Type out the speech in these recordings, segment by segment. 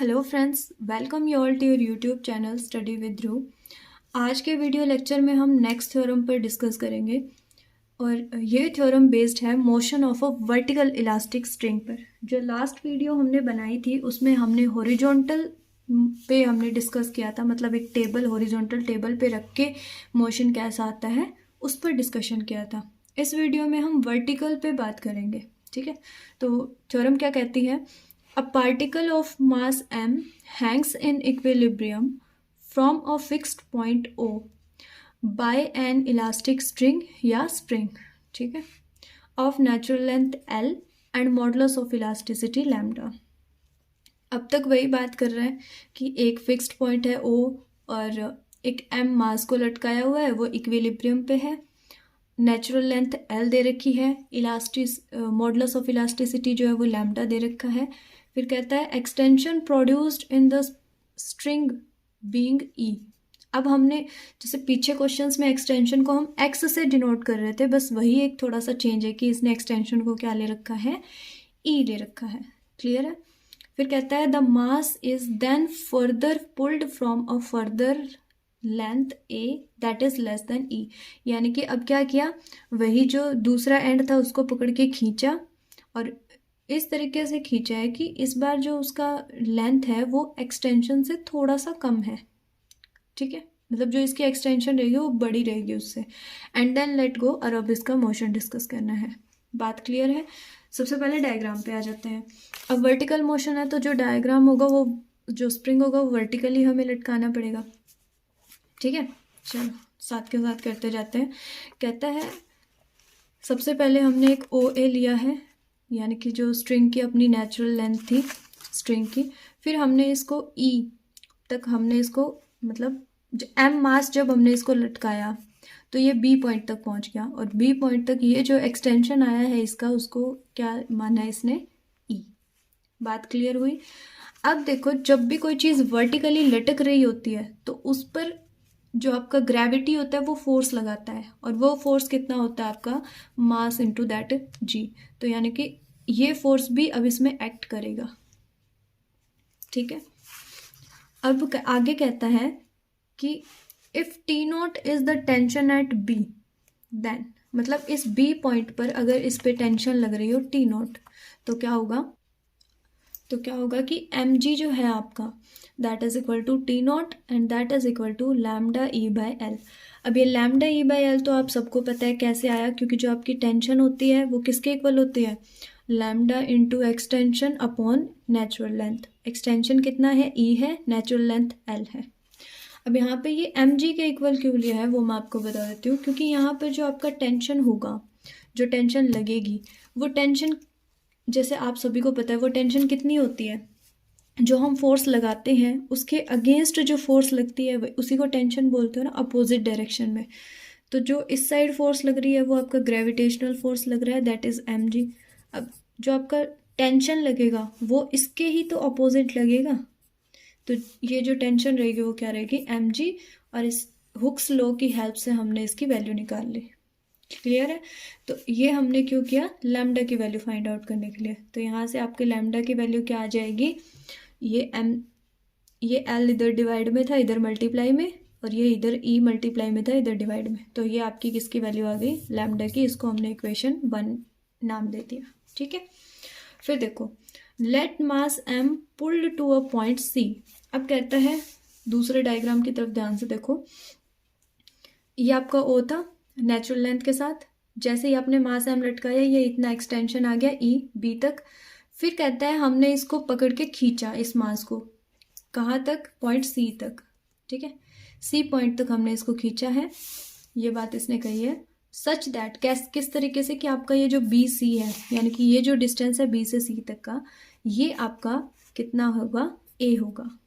Hello friends, welcome you all to your YouTube channel study with Dhruv. आज के video lecture में हम next theorem पर डिस्कस करेंगे और ये थ्योरम बेस्ड है motion of a vertical elastic string पर। जो लास्ट वीडियो हमने बनाई थी उसमें हमने हॉरिजॉन्टल पे हमने डिस्कस किया था, मतलब एक टेबल, हॉरिजॉन्टल टेबल पे रख के मोशन कैसा आता है उस पर डिस्कशन किया था। इस वीडियो में हम वर्टिकल पे बात करेंगे, ठीक है। तो थ्योरम क्या कहती है? A particle of mass m hangs in equilibrium from a fixed point O by an elastic string या spring, ठीक है, of natural length L and modulus of elasticity lambda। अब तक वही बात कर रहे हैं कि एक फिक्स्ड पॉइंट है O और एक m मास को लटकाया हुआ है, वो इक्विलिब्रियम पे है, नेचुरल लेंथ L दे रखी है, मॉडुलस ऑफ इलास्टिसिटी जो है वो लैम्डा दे रखा है। फिर कहता है extension produced in the string being e. अब हमने जैसे पीछे क्वेश्चंस में एक्सटेंशन को हम एक्स से डिनोट कर रहे थे, बस वही एक थोड़ा सा चेंज है कि इसने एक्सटेंशन को क्या ले रखा है, ई ले रखा है। क्लियर है? फिर कहता है the mass is then further pulled from a further length a that is less than e. यानी कि अब क्या किया, वही जो दूसरा एंड था उसको पकड़ के खींचा और इस तरीके से खींचा है कि इस बार जो उसका लेंथ है वो एक्सटेंशन से थोड़ा सा कम है, ठीक है, मतलब जो इसकी एक्सटेंशन रहेगी वो बड़ी रहेगी उससे। एंड देन लेट गो, और अब इसका मोशन डिस्कस करना है। बात क्लियर है? सबसे पहले डायग्राम पे आ जाते हैं। अब वर्टिकल मोशन है तो जो डायग्राम होगा, वो जो स्प्रिंग होगा वो वर्टिकली हमें लटकाना पड़ेगा, ठीक है। चलो साथ के साथ करते जाते हैं। कहता है सबसे पहले हमने एक ओ ए लिया है, यानी कि जो स्ट्रिंग की अपनी नेचुरल लेंथ थी स्ट्रिंग की। फिर हमने इसको ई तक, हमने इसको मतलब एम मास जब हमने इसको लटकाया तो ये बी पॉइंट तक पहुंच गया, और बी पॉइंट तक ये जो एक्सटेंशन आया है इसका, उसको क्या माना है इसने, ई। बात क्लियर हुई? अब देखो, जब भी कोई चीज़ वर्टिकली लटक रही होती है तो उस पर जो आपका ग्रेविटी होता है वो फोर्स लगाता है, और वो फोर्स कितना होता है आपका, मास इनटू दैट जी। तो यानी कि ये फोर्स भी अब इसमें एक्ट करेगा, ठीक है। अब आगे कहता है कि if T not is the tension at B then, मतलब इस बी पॉइंट पर अगर इस पे टेंशन लग रही हो टी नॉट, तो क्या होगा, कि एम जी जो है आपका that is equal to T not and that is equal to lambda e by L. अब ये लैम्डा ई बाय एल तो आप सबको पता है कैसे आया, क्योंकि जो आपकी टेंशन होती है वो किसके इक्वल होती है, lambda into extension upon natural length. Extension कितना है, ई है, नेचुरल लेंथ एल है। अब यहाँ पे ये एम जी के इक्वल क्यों लिया है वो मैं आपको बता देती हूँ, क्योंकि यहाँ पे जो आपका टेंशन होगा, जो टेंशन लगेगी, वो टेंशन जैसे आप सभी को पता है वो टेंशन कितनी होती है, जो हम फोर्स लगाते हैं उसके अगेंस्ट जो फोर्स लगती है उसी को टेंशन बोलते हो ना, अपोजिट डायरेक्शन में। तो जो इस साइड फोर्स लग रही है वो आपका ग्रेविटेशनल फोर्स लग रहा है, दैट इज एम जी। अब जो आपका टेंशन लगेगा वो इसके ही तो अपोजिट लगेगा, तो ये जो टेंशन रहेगी वो क्या रहेगी, एम जी। और इस हुक्स लॉ की हेल्प से हमने इसकी वैल्यू निकाल ली। क्लियर है? तो ये हमने क्यों किया, लैम्डा की वैल्यू फाइंड आउट करने के लिए। तो यहाँ से आपके लैम्डा की वैल्यू क्या आ जाएगी, ये एल इधर डिवाइड में था, इधर मल्टीप्लाई में, और ये इधर ई मल्टीप्लाई में था, इधर डिवाइड में। तो ये आपकी किसकी वैल्यू आ गई, लैम्डा की। इसको हमने इक्वेशन 1 नाम दे दिया, ठीक है। फिर देखो, let mass m pulled to a point C. अब कहता है दूसरे डायग्राम की तरफ ध्यान से देखो, ये आपका ओ था नेचुरल लेंथ के साथ, जैसे ही आपने मास एम लटकाया ये इतना एक्सटेंशन आ गया ई बी तक। फिर कहता है हमने इसको पकड़ के खींचा, इस मास को कहाँ तक, पॉइंट सी तक, ठीक है, सी पॉइंट तक हमने इसको खींचा है। ये बात इसने कही है सच दैट, किस तरीके से कि आपका ये जो बी सी है, यानी कि ये जो डिस्टेंस है बी से सी तक का, ये आपका कितना होगा, ए होगा,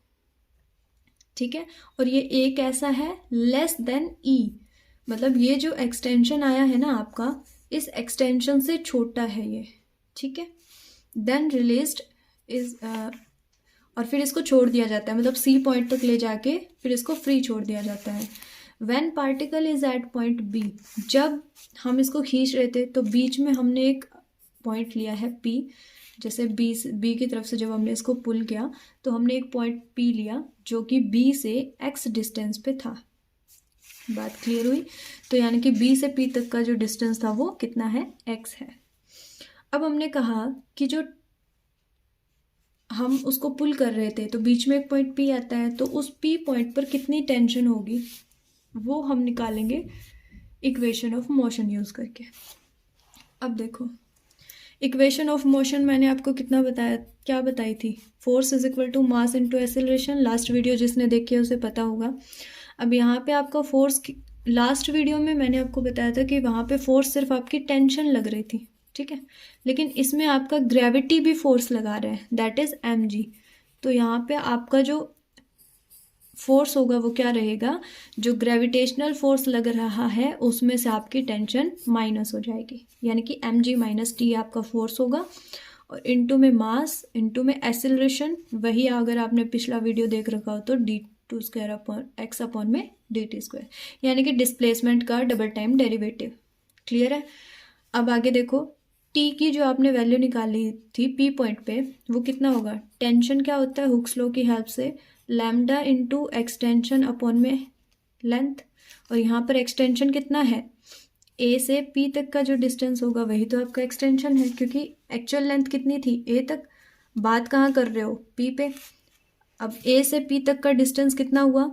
ठीक है। और ये ए कैसा है, लेस देन ई, मतलब ये जो एक्सटेंशन आया है ना आपका, इस एक्सटेंशन से छोटा है ये, ठीक है। देन रिलीज्ड इज, और फिर इसको छोड़ दिया जाता है, मतलब सी पॉइंट तक ले जाके फिर इसको फ्री छोड़ दिया जाता है। When particle is at point B, जब हम इसको खींच रहे थे तो बीच में हमने एक पॉइंट लिया है पी, जैसे बी की तरफ से जब हमने इसको पुल किया तो हमने एक पॉइंट पी लिया जो कि बी से एक्स डिस्टेंस पे था। बात क्लियर हुई? तो यानी कि बी से पी तक का जो डिस्टेंस था वो कितना है? एक्स है। अब हमने कहा कि जो हम उसको पुल कर रहे थे तो बीच में एक पॉइंट पी आता है, तो उस पी पॉइंट पर कितनी टेंशन होगी वो हम निकालेंगे इक्वेशन ऑफ मोशन यूज़ करके। अब देखो, इक्वेशन ऑफ मोशन मैंने आपको कितना बताया, क्या बताई थी? Force is equal to mass into acceleration. Last video जिसने देखी है उसे पता होगा। अब यहाँ पे आपका फोर्स, लास्ट वीडियो में मैंने आपको बताया था कि वहाँ पे फोर्स सिर्फ आपकी टेंशन लग रही थी, ठीक है, लेकिन इसमें आपका ग्रेविटी भी फोर्स लगा रहा है, दैट इज mg। तो यहाँ पे आपका जो फोर्स होगा वो क्या रहेगा? जो ग्रेविटेशनल फोर्स लग रहा है उसमें से आपकी टेंशन माइनस हो जाएगी, यानी कि mg माइनस टी आपका फोर्स होगा। और इनटू में मास, इनटू में एक्सेलरेशन, वही अगर आपने पिछला वीडियो देख रखा हो तो d2 square upon x upon में dt स्क्वायर, यानी कि डिस्प्लेसमेंट का डबल टाइम डेरिवेटिव। क्लियर है? अब आगे देखो, टी की जो आपने वैल्यू निकाली थी पी पॉइंट पे वो कितना होगा? टेंशन क्या होता है हुक्स लॉ की हेल्प से? लैम्डा इंटू एक्सटेंशन अपॉन में लेंथ, और यहाँ पर एक्सटेंशन कितना है? ए से पी तक का जो डिस्टेंस होगा वही तो आपका एक्सटेंशन है, क्योंकि एक्चुअल लेंथ कितनी थी? ए तक। बात कहाँ कर रहे हो? पी पे। अब ए से पी तक का डिस्टेंस कितना हुआ?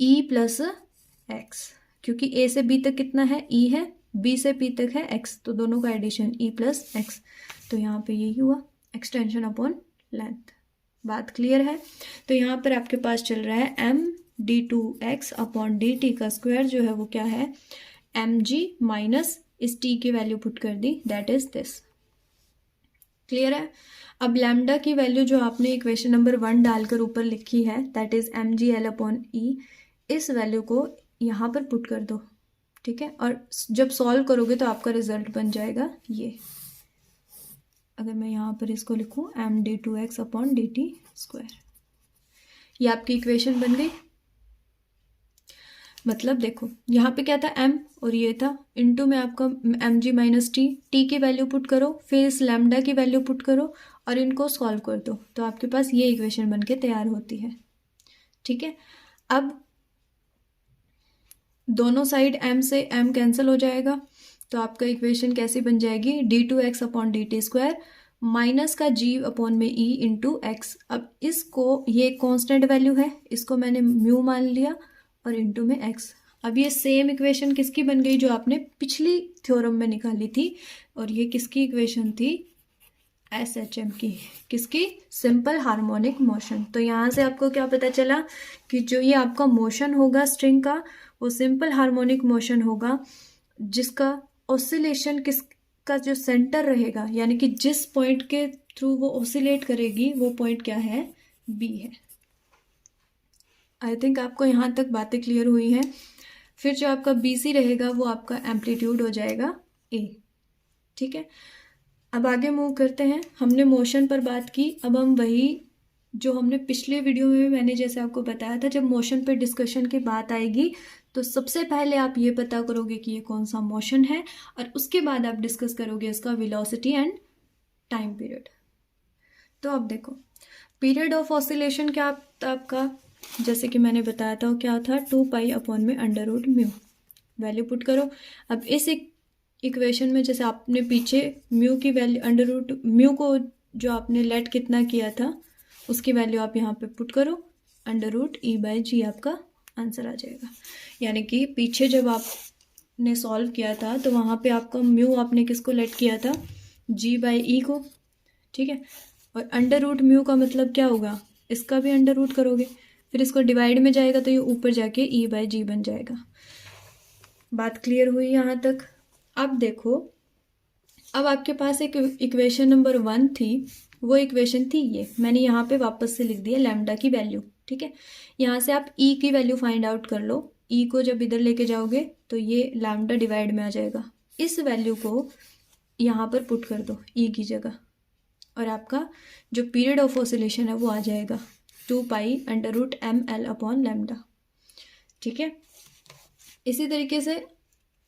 ई प्लस एक्स, क्योंकि ए से बी तक कितना है? ई है, बी से पी तक है एक्स, तो दोनों का एडिशन ई प्लस एक्स, तो यहाँ पे यही हुआ एक्सटेंशन अपॉन लेंथ। बात क्लियर है? तो यहाँ पर आपके पास चल रहा है m d2x अपॉन dt का स्क्वायर जो है वो क्या है? mg माइनस इस t की वैल्यू पुट कर दी, दैट इज दिस। क्लियर है? अब लैम्डा की वैल्यू जो आपने इक्वेशन नंबर 1 डालकर ऊपर लिखी है, दैट इज mg/l अपॉन ई, इस वैल्यू को यहाँ पर पुट कर दो, ठीक है, और जब सॉल्व करोगे तो आपका रिजल्ट बन जाएगा ये। अगर मैं यहाँ पर इसको लिखूँ md2x अपॉन dt स्क्वायर, ये आपकी इक्वेशन बन गई। मतलब देखो यहाँ पे क्या था? m और ये था, इनटू में आपका mg माइनस टी, टी की वैल्यू पुट करो, फिर इस लैम्डा की वैल्यू पुट करो और इनको सॉल्व कर दो, तो आपके पास ये इक्वेशन बन के तैयार होती है। ठीक है, अब दोनों साइड m से m कैंसिल हो जाएगा, तो आपका इक्वेशन कैसी बन जाएगी? d2x upon dt square minus का g अपॉन में e इंटू एक्स। अब इसको, ये कांस्टेंट वैल्यू है, इसको मैंने म्यू मान लिया और इंटू में x। अब ये सेम इक्वेशन किसकी बन गई? जो आपने पिछली थ्योरम में निकाली थी, और ये किसकी इक्वेशन थी? SHM की। किसकी? Simple harmonic motion. तो यहाँ से आपको क्या पता चला कि जो ये आपका मोशन होगा स्ट्रिंग का, वो सिंपल हार्मोनिक मोशन होगा, जिसका ऑसिलेशन किसका जो सेंटर रहेगा, यानी कि जिस पॉइंट के थ्रू वो ऑसिलेट करेगी वो पॉइंट क्या है? B है। आई थिंक आपको यहाँ तक बातें क्लियर हुई हैं। फिर जो आपका BC रहेगा वो आपका एम्पलीट्यूड हो जाएगा A। ठीक है, अब आगे मूव करते हैं। हमने मोशन पर बात की, अब हम वही जो हमने पिछले वीडियो में मैंने जैसे आपको बताया था, जब मोशन पे डिस्कशन की बात आएगी तो सबसे पहले आप ये पता करोगे कि ये कौन सा मोशन है, और उसके बाद आप डिस्कस करोगे इसका वेलोसिटी एंड टाइम पीरियड। तो अब देखो, पीरियड ऑफ ऑसिलेशन क्या था आपका? जैसे कि मैंने बताया था वो क्या था? 2 पाई अपॉन में under root mu. Value put करो। अब इस इक्वेशन में जैसे आपने पीछे म्यू की वैल्यू, अंडर रूट म्यू को जो आपने लेट कितना किया था उसकी वैल्यू आप यहाँ पे पुट करो, अंडर रूट E/G आपका आंसर आ जाएगा। यानी कि पीछे जब आपने सॉल्व किया था तो वहाँ पे आपका म्यू आपने किसको लेट किया था? G/E को। ठीक है, और अंडर रूट म्यू का मतलब क्या होगा? इसका भी अंडर रूट करोगे, फिर इसको डिवाइड में जाएगा तो ये ऊपर जाके E/G बन जाएगा। बात क्लियर हुई यहाँ तक? अब देखो, अब आपके पास एक इक्वेशन नंबर 1 थी, वो इक्वेशन थी ये, मैंने यहाँ पे वापस से लिख दिया लैम्डा की वैल्यू। ठीक है, यहाँ से आप E की वैल्यू फाइंड आउट कर लो। E को जब इधर लेके जाओगे तो ये लैम्डा डिवाइड में आ जाएगा, इस वैल्यू को यहाँ पर पुट कर दो E की जगह, और आपका जो पीरियड ऑफ ऑसिलेशन है वो आ जाएगा 2 pi under root ML upon lambda. ठीक है, इसी तरीके से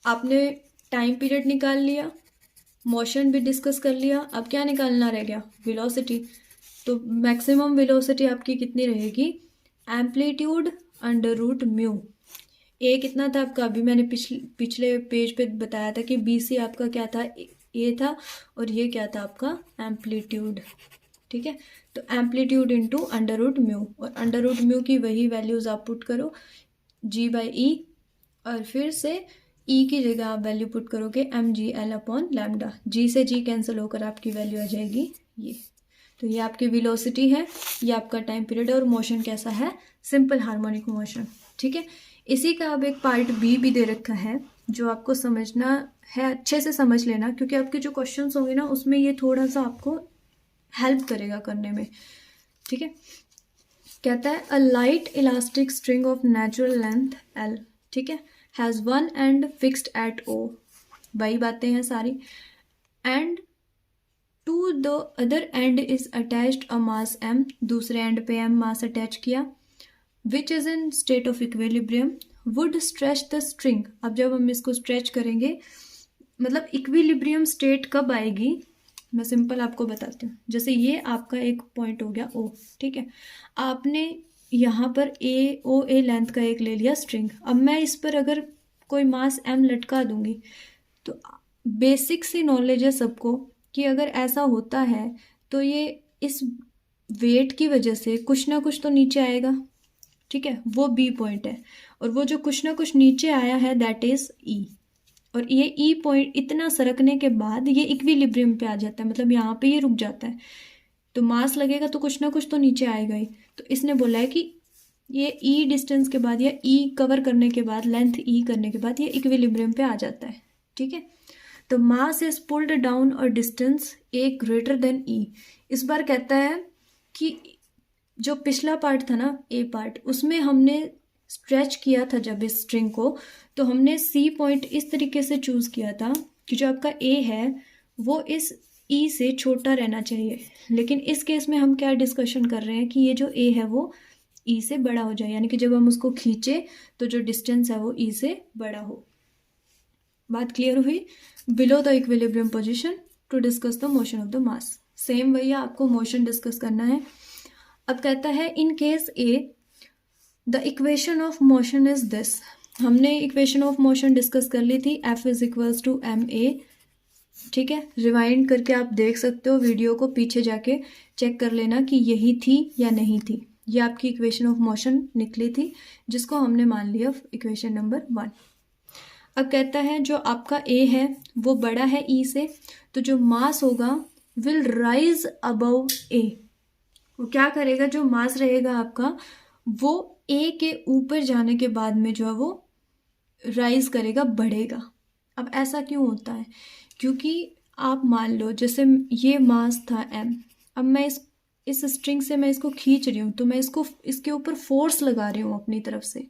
आपने टाइम पीरियड निकाल लिया, मोशन भी डिस्कस कर लिया। अब क्या निकालना रह गया? वेलोसिटी। तो मैक्सिमम वेलोसिटी आपकी कितनी रहेगी? Amplitude under root mu. A कितना था आपका? अभी मैंने पिछले पेज पे बताया था कि बी सी आपका क्या था? ए था, और ये क्या था आपका? एम्पलीट्यूड। ठीक है, तो amplitude into under root mu, और अंडर रूट म्यू की वही वैल्यूज़ आप पुट करो, जी बाई ई, और फिर से ई की जगह आप वैल्यू पुट करोगे m g l upon lambda. G से जी कैंसिल होकर आपकी वैल्यू आ जाएगी ये। तो ये आपकी वेलोसिटी है, ये आपका टाइम पीरियड है, और मोशन कैसा है? Simple harmonic motion. ठीक है, इसी का अब एक पार्ट बी भी दे रखा है जो आपको समझना है, अच्छे से समझ लेना, क्योंकि आपके जो क्वेश्चंस होंगे ना उसमें ये थोड़ा सा आपको हेल्प करेगा करने में। ठीक है, कहता है a light elastic string of natural length l, ठीक है, has one end fixed at O, वही बातें हैं सारी, and to the other end is attached a mass m, दूसरे एंड पे एम मास अटैच किया, which is in state of equilibrium, would stretch the string. अब जब हम इसको स्ट्रेच करेंगे, मतलब इक्विलिब्रियम स्टेट कब आएगी, मैं सिंपल आपको बताती हूँ। जैसे ये आपका एक पॉइंट हो गया ओ, ठीक है, आपने यहाँ पर ए ओ ए लेंथ का एक ले लिया स्ट्रिंग। अब मैं इस पर अगर कोई मास एम लटका दूंगी, तो बेसिक सी नॉलेज है सबको कि अगर ऐसा होता है तो ये इस वेट की वजह से कुछ ना कुछ तो नीचे आएगा। ठीक है, वो बी पॉइंट है, और वो जो कुछ ना कुछ नीचे आया है दैट इज ई, और ये ई पॉइंट इतना सरकने के बाद ये इक्विलिब्रियम पे आ जाता है, मतलब यहाँ पे ये रुक जाता है। तो मास लगेगा तो कुछ ना कुछ तो नीचे आएगा ही। तो इसने बोला है कि ये ई डिस्टेंस के बाद या ई कवर करने के बाद, लेंथ ई करने के बाद ये इक्विलिब्रियम पे आ जाता है। ठीक है, तो मास इज पुल्ड डाउन और डिस्टेंस ए ग्रेटर देन ई। इस बार कहता है कि जो पिछला पार्ट था ना, ए पार्ट, उसमें हमने स्ट्रेच किया था जब इस स्ट्रिंग को, तो हमने सी पॉइंट इस तरीके से चूज़ किया था कि जो आपका ए है वो इस ई से छोटा रहना चाहिए। लेकिन इस केस में हम क्या डिस्कशन कर रहे हैं कि ये जो ए है वो ई से बड़ा हो जाए, यानी कि जब हम उसको खींचे तो जो डिस्टेंस है वो ई से बड़ा हो। बात क्लियर हुई? Below the equilibrium position to discuss the motion of the mass. Same वही आपको मोशन डिस्कस करना है। अब कहता है in case a the equation of motion is this. हमने इक्वेशन ऑफ मोशन डिस्कस कर ली थी, F is equals to M A. ठीक है, रिवाइंड करके आप देख सकते हो वीडियो को, पीछे जाके चेक कर लेना कि यही थी या नहीं थी। ये आपकी इक्वेशन ऑफ मोशन निकली थी जिसको हमने मान लिया इक्वेशन नंबर 1। अब कहता है जो आपका ए है वो बड़ा है ई से, तो जो मास होगा विल राइज अबव ए। वो क्या करेगा? जो मास रहेगा आपका वो ए के ऊपर जाने के बाद में जो है वो राइज करेगा, बढ़ेगा। अब ऐसा क्यों होता है? क्योंकि आप मान लो जैसे ये मास था एम, अब मैं इस स्ट्रिंग से मैं इसको खींच रही हूँ, तो मैं इसके ऊपर फोर्स लगा रही हूँ अपनी तरफ से।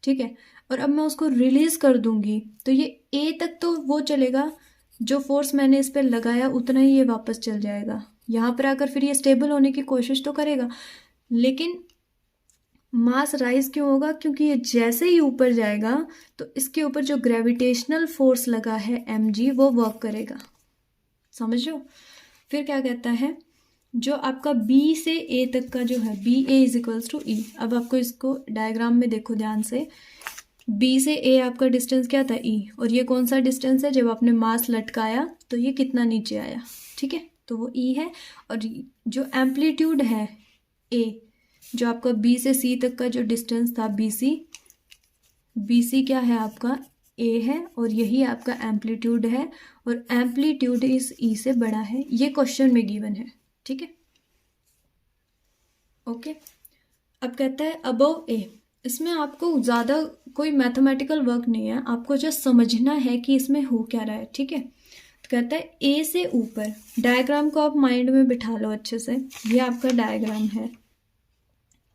ठीक है, और अब मैं उसको रिलीज कर दूंगी तो ये ए तक तो वो चलेगा, जो फोर्स मैंने इस पर लगाया उतना ही ये वापस चल जाएगा। यहाँ पर आकर फिर ये स्टेबल होने की कोशिश तो करेगा, लेकिन मास राइज क्यों होगा? क्योंकि ये जैसे ही ऊपर जाएगा तो इसके ऊपर जो ग्रेविटेशनल फोर्स लगा है mg वो वर्क करेगा। समझ लो? फिर क्या कहता है, जो आपका b से a तक का जो है B A is equals to e. अब आपको इसको डायग्राम में देखो ध्यान से, b से a आपका डिस्टेंस क्या था? e, और ये कौन सा डिस्टेंस है? जब आपने मास लटकाया तो ये कितना नीचे आया। ठीक है, तो वो e है, और जो एम्पलीट्यूड है a, जो आपका b से c तक का जो डिस्टेंस था बी सी क्या है आपका? a है, और यही आपका एम्पलीट्यूड है, और एम्पलीट्यूड इस e से बड़ा है। ये क्वेश्चन में गिवन है। ठीक है, ओके। अब कहता है अबव ए। इसमें आपको ज़्यादा कोई मैथमेटिकल वर्क नहीं है, आपको जस्ट समझना है कि इसमें हो क्या रहा है। ठीक है, तो कहता है ए से ऊपर। डायग्राम को आप माइंड में बिठा लो अच्छे से, ये आपका डायग्राम है।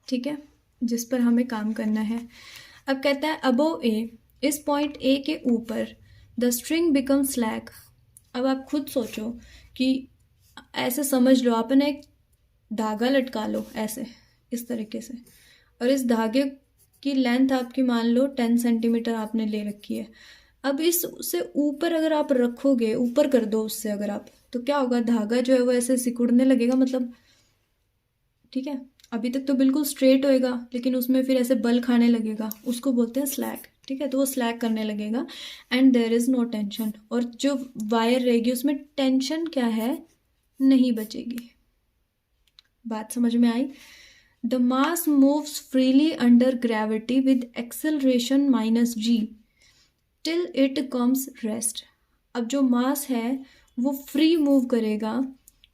ठीक है, जिस पर हमें काम करना है। अब कहता है अबव ए, इस पॉइंट ए के ऊपर द स्ट्रिंग बिकम स्लैक। अब आप खुद सोचो कि ऐसे समझ लो, आपने एक धागा लटका लो ऐसे इस तरीके से, और इस धागे की लेंथ आपकी मान लो 10 सेंटीमीटर आपने ले रखी है। अब इस उससे ऊपर अगर आप रखोगे, ऊपर कर दो उससे अगर आप, तो क्या होगा, धागा जो है वो ऐसे सिकुड़ने लगेगा, मतलब ठीक है। अभी तक तो बिल्कुल स्ट्रेट होएगा, लेकिन उसमें फिर ऐसे बल खाने लगेगा, उसको बोलते हैं स्लैग, ठीक है। तो वो स्लैग करने लगेगा and there is no tension, और जो वायर रहेगी उसमें टेंशन क्या है, नहीं बचेगी। बात समझ में आई? The mass moves freely under gravity with acceleration minus g till it comes rest. अब जो मास है वो फ्री मूव करेगा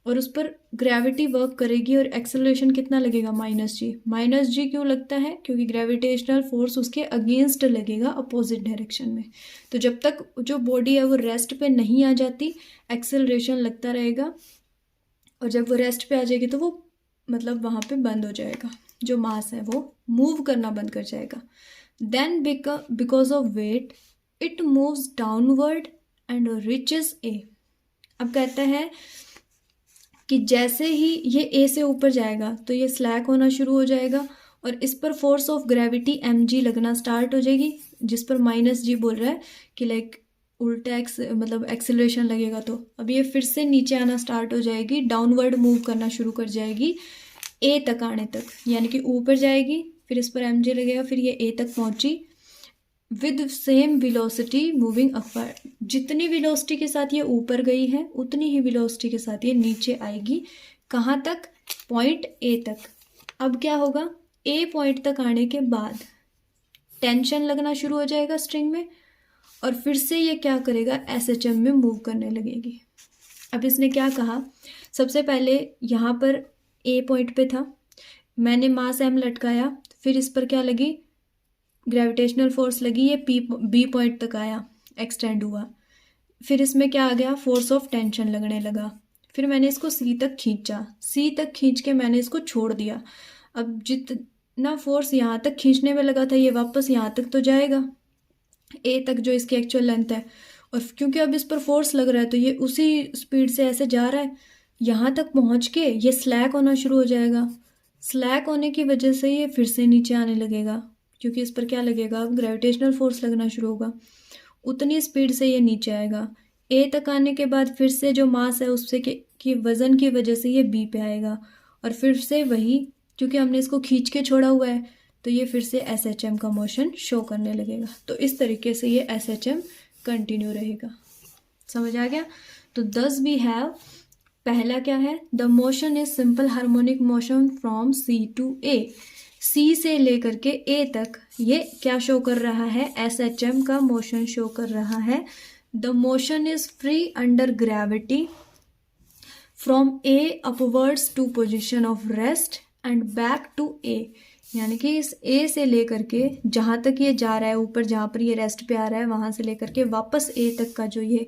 और उस पर ग्रेविटी वर्क करेगी, और एक्सेलरेशन कितना लगेगा, माइनस जी। माइनस जी क्यों लगता है, क्योंकि ग्रेविटेशनल फोर्स उसके अगेंस्ट लगेगा, अपोजिट डायरेक्शन में। तो जब तक जो बॉडी है वो रेस्ट पे नहीं आ जाती, एक्सेलरेशन लगता रहेगा, और जब वो रेस्ट पे आ जाएगी तो वो मतलब वहाँ पे बंद हो जाएगा, जो मास है वो मूव करना बंद कर जाएगा। Then because of weight it moves downward and reaches A. अब कहता है कि जैसे ही ये ए से ऊपर जाएगा तो ये स्लैक होना शुरू हो जाएगा, और इस पर force of gravity M G लगना स्टार्ट हो जाएगी, जिस पर माइनस जी बोल रहा है कि लाइक उल्टा मतलब एक्सेलरेशन लगेगा। तो अब ये फिर से नीचे आना स्टार्ट हो जाएगी, डाउनवर्ड मूव करना शुरू कर जाएगी ए तक आने तक, यानी कि ऊपर जाएगी, फिर इस पर एम जी लगेगा, फिर ये ए तक पहुंची with same velocity moving upward. जितनी वेलोसिटी के साथ ये ऊपर गई है उतनी ही वेलोसिटी के साथ ये नीचे आएगी, कहाँ तक, पॉइंट ए तक। अब क्या होगा, ए पॉइंट तक आने के बाद टेंशन लगना शुरू हो जाएगा स्ट्रिंग में, और फिर से ये क्या करेगा, एसएचएम में मूव करने लगेगी। अब इसने क्या कहा, सबसे पहले यहाँ पर ए पॉइंट पे था, मैंने मास एम लटकाया, फिर इस पर क्या लगी, ग्रेविटेशनल फोर्स लगी, ये बी पॉइंट तक आया, एक्सटेंड हुआ, फिर इसमें क्या आ गया, फोर्स ऑफ टेंशन लगने लगा, फिर मैंने इसको सी तक खींचा, सी तक खींच के मैंने इसको छोड़ दिया। अब जितना फोर्स यहाँ तक खींचने में लगा था ये वापस यहाँ तक तो जाएगा, ए तक जो इसकी एक्चुअल लेंथ है, और क्योंकि अब इस पर फोर्स लग रहा है तो ये उसी स्पीड से ऐसे जा रहा है, यहाँ तक पहुँच के ये स्लैक होना शुरू हो जाएगा। स्लैक होने की वजह से ये फिर से नीचे आने लगेगा, क्योंकि इस पर क्या लगेगा, अब ग्रेविटेशनल फोर्स लगना शुरू होगा, उतनी स्पीड से ये नीचे आएगा। ए तक आने के बाद फिर से जो मास है उससे की वज़न की वजह से ये बी पे आएगा, और फिर से वही, क्योंकि हमने इसको खींच के छोड़ा हुआ है तो ये फिर से एस एच एम का मोशन शो करने लगेगा। तो इस तरीके से ये एस एच एम कंटिन्यू रहेगा। समझ आ गया? तो दस वी हैव, पहला क्या है, the motion is simple harmonic motion from C to A. C से लेकर के ए तक ये क्या शो कर रहा है, एस एच एम का मोशन शो कर रहा है। The motion is free under gravity from A upwards to position of rest and back to A. यानी कि इस ए से लेकर के जहाँ तक ये जा रहा है ऊपर, जहाँ पर ये रेस्ट पे आ रहा है, वहाँ से लेकर के वापस ए तक का जो ये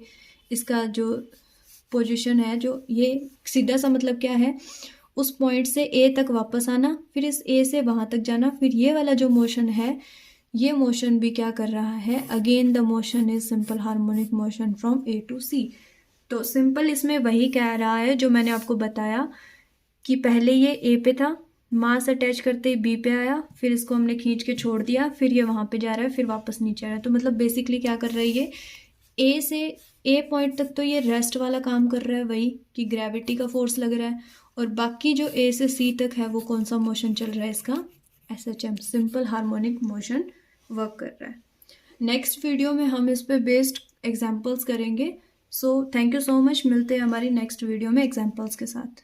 इसका जो पोजीशन है, जो ये सीधा सा मतलब क्या है, उस पॉइंट से ए तक वापस आना, फिर इस ए से वहाँ तक जाना, फिर ये वाला जो मोशन है ये मोशन भी क्या कर रहा है, again the motion is simple harmonic motion from A to C. तो सिंपल इसमें वही कह रहा है जो मैंने आपको बताया कि पहले ये ए पे था, मास अटैच करते ही बी पे आया, फिर इसको हमने खींच के छोड़ दिया, फिर ये वहाँ पे जा रहा है, फिर वापस नीचे आ रहा है। तो मतलब बेसिकली क्या कर रही है, ए से ए पॉइंट तक तो ये रेस्ट वाला काम कर रहा है, वही कि ग्रेविटी का फोर्स लग रहा है, और बाकी जो ए से सी तक है वो कौन सा मोशन चल रहा है, इसका S H M, simple harmonic motion work कर रहा है। नेक्स्ट वीडियो में हम इस पे बेस्ड एग्जाम्पल्स करेंगे। So thank you so much, मिलते हैं हमारी नेक्स्ट वीडियो में एग्जाम्पल्स के साथ।